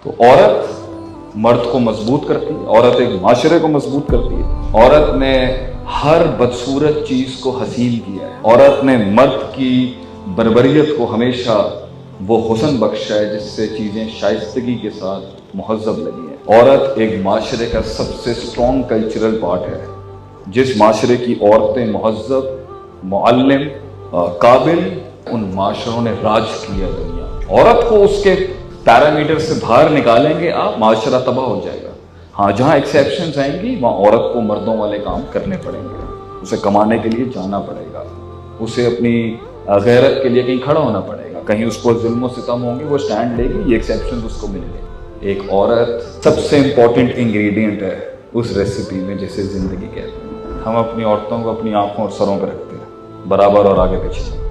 तो औरत मर्द को मजबूत करती है, औरत एक माशरे को मजबूत करती है। औरत ने हर बदसूरत चीज को हसीन किया है। औरत ने मर्द की बर्बरियत को हमेशा वो हुस्न बख्शा है जिससे चीजें शाइस्तगी के साथ मुहज़्ज़ब लगी हैं। औरत एक माशरे का सबसे स्ट्रॉन्ग कल्चरल पार्ट है। जिस माशरे की औरतें मुहज़्ज़ब, मुअल्लिम, काबिल, उन माशरों ने राज किया दुनिया। औरत को उसके पैरामीटर से बाहर निकालेंगे आप, माशरा तबाह हो जाएगा। हाँ, जहाँ एक्सेप्शंस आएंगी वहाँ औरत को मर्दों वाले काम करने पड़ेंगे। उसे कमाने के लिए जाना पड़ेगा, उसे अपनी गैरत के लिए कहीं खड़ा होना पड़ेगा, कहीं उसको जुल्म सितम होंगे, वो स्टैंड लेगी, ये एक्सेप्शंस उसको मिलेंगे। एक औरत सबसे इंपॉर्टेंट इंग्रेडिएंट है उस रेसिपी में जिसे जिंदगी कहते हैं। हम अपनी औरतों को अपनी आंखों और सरों पर रखते हैं, बराबर और आगे पीछे।